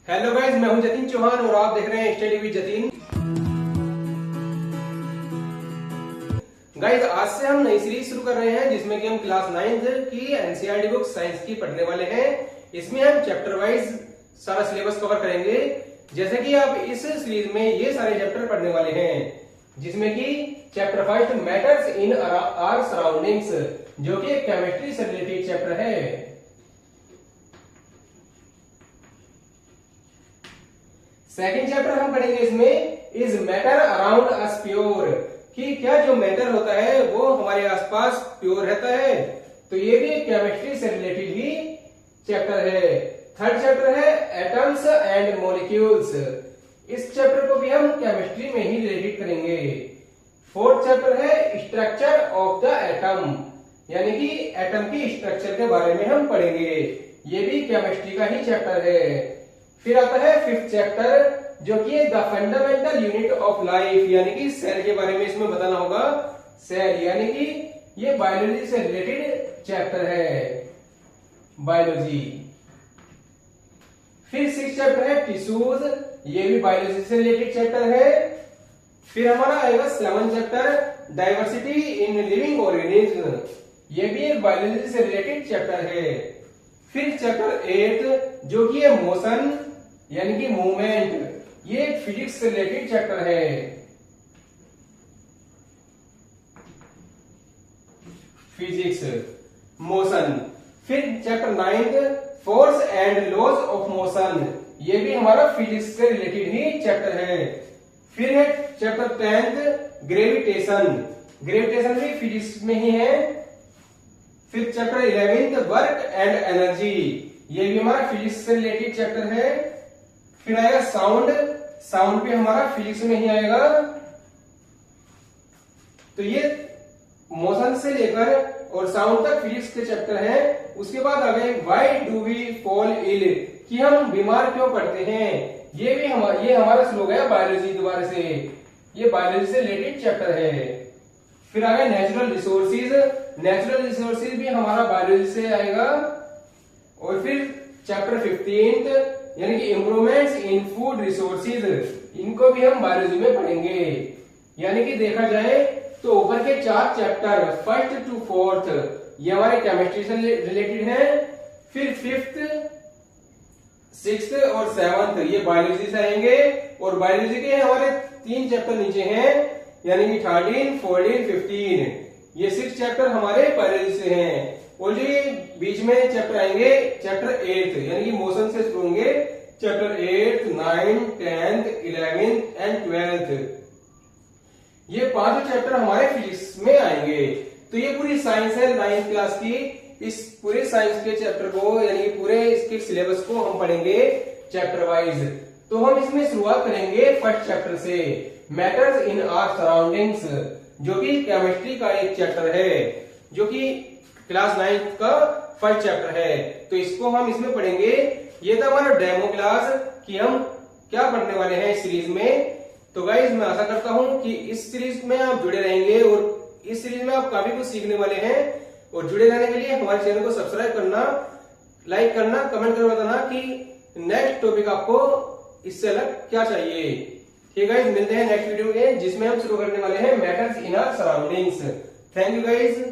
Hello guys, मैं हूं जतिन चौहान और आप देख रहे हैं स्टडी विद जतिन। गाइस, आज से हम नई सीरीज शुरू कर रहे हैं जिसमें कि हम क्लास 9th की एनसीईआरटी बुक साइंस की पढ़ने वाले हैं। इसमें हम चैप्टर वाइज सारा सिलेबस कवर करेंगे। जैसे कि आप इस सीरीज में ये सारे चैप्टर पढ़ने वाले हैं, जिसमें कि chapter 5 matters in our surroundings, जो कि एक केमिस्ट्री से रिलेटेड चैप्टर है। सेकेंड चैप्टर हम पढ़ेंगे इसमें is matter around us pure, कि क्या जो मैटर होता है वो हमारे आसपास प्योर रहता है। तो ये भी केमिस्ट्री से रिलेटेड ही चैप्टर है। थर्ड चैप्टर है एटम्स एंड मॉलिक्यूल्स। इस चैप्टर को भी हम केमिस्ट्री में ही रिलेटेड करेंगे। फोर्थ चैप्टर है स्ट्रक्चर ऑफ द एटम, यानी कि एटम की स्ट्रक्चर के बारे में हम पढ़ेंगे। ये भी केमिस्ट्री का ही चैप्टर है। फिर आता है फिफ्थ चैप्टर, जो कि the fundamental unit of life, यानी कि सेल के बारे में इसमें बताना होगा। सेल यानी कि ये बायोलॉजी से रिलेटेड चैप्टर है, बायोलॉजी। फिर सिक्स चैप्टर है टिश्यूज, ये भी बायोलॉजी से रिलेटेड चैप्टर है। फिर हमारा आएगा seven chapter diversity in living organism, ये भी एक बायोलॉजी से रिलेटेड चैप्टर है। फिर चैप्टर 8, जो कि है मोशन यानी कि मूवमेंट, ये फिजिक्स से रिलेटेड चैप्टर है। Physics, motion. फिर chapter 9 force and laws of motion, ये भी हमारा फिजिक्स से रिलेटेड ही चैप्टर है। फिर है चैप्टर 10 ग्रेविटेशन, ग्रेविटेशन भी फिजिक्स में ही है। फिर चैप्टर 11 वर्क एंड एनर्जी, ये भी हमारा फिजिक्स से रिलेटेड चैप्टर है। फिर आएगा साउंड, साउंड भी हमारा फिजिक्स में ही आएगा। तो ये मोशन से लेकर और साउंड तक फिजिक्स के चैप्टर है। उसके बाद आ गए why do we fall ill, कि हम बीमार क्यों पड़ते हैं। ये भी ये हमारा श्लोक है बायोलॉजी दोबारा से, ये बायोलॉजी से रिलेटेड चैप्टर है। फिर आ गए नेचुरल रिसोर्सेज, नेचुरल रिसोर्सेज भी हमारा बायोलॉजी से आएगा। और फिर चैप्टर 15 यानी कि इम्प्रूवमेंट्स इन फूड रिसोर्सेज, इनको भी हम बायोलॉजी में पढ़ेंगे। यानी कि देखा जाए तो ऊपर के 4 चैप्टर फर्स्ट टू फोर्थ ये हमारे केमिस्ट्री से रिलेटेड है। फिर फिफ्थ, सिक्स्थ और सेवंथ ये बायोलॉजी से आएंगे। और बायोलॉजी के हमारे 3 चैप्टर नीचे हैं, यानी कि 13, 14, 15, ये 6 चैप्टर हमारे बायोलॉजी से हैं। और जो बीच में चैप्टर आएंगे चैप्टर 8 यानी कि मोशन से शुरू होंगे, चैप्टर 8, 9, 10, 11 एंड 12, ये 5 चैप्टर हमारे फिजिक्स में आएंगे। तो ये पूरी साइंस है 9th क्लास की। इस पूरे साइंस के चैप्टर को यानी कि पूरे इसके सिलेबस को हम पढ़ेंगे चैप्टर वाइज। तो हम इसमें शुरुआत करेंगे फर्स्ट चैप्टर से, मैटर्स इन आवर सराउंडिंग्स, जो कि केमिस्ट्री का एक चैप्टर है, जो कि क्लास 9th का फर्स्ट चैप्टर है। तो इसको हम इसमें पढ़ेंगे। ये था हमारा डेमो क्लास कि हम क्या पढ़ने वाले हैं इस सीरीज में। तो गाइज, मैं आशा करता हूं कि इस सीरीज में आप जुड़े रहेंगे और इस सीरीज में आप काफी कुछ सीखने वाले हैं। और जुड़े रहने के लिए हमारे चैनल को सब्सक्राइब करना, लाइक करना, कमेंट करके बताना कि नेक्स्ट टॉपिक आपको इससे अलग क्या चाहिए। ठीक है गाइज, मिलते हैं नेक्स्ट वीडियो में, जिसमें हम शुरू करने वाले हैं matters in our surroundings. Thank you guys.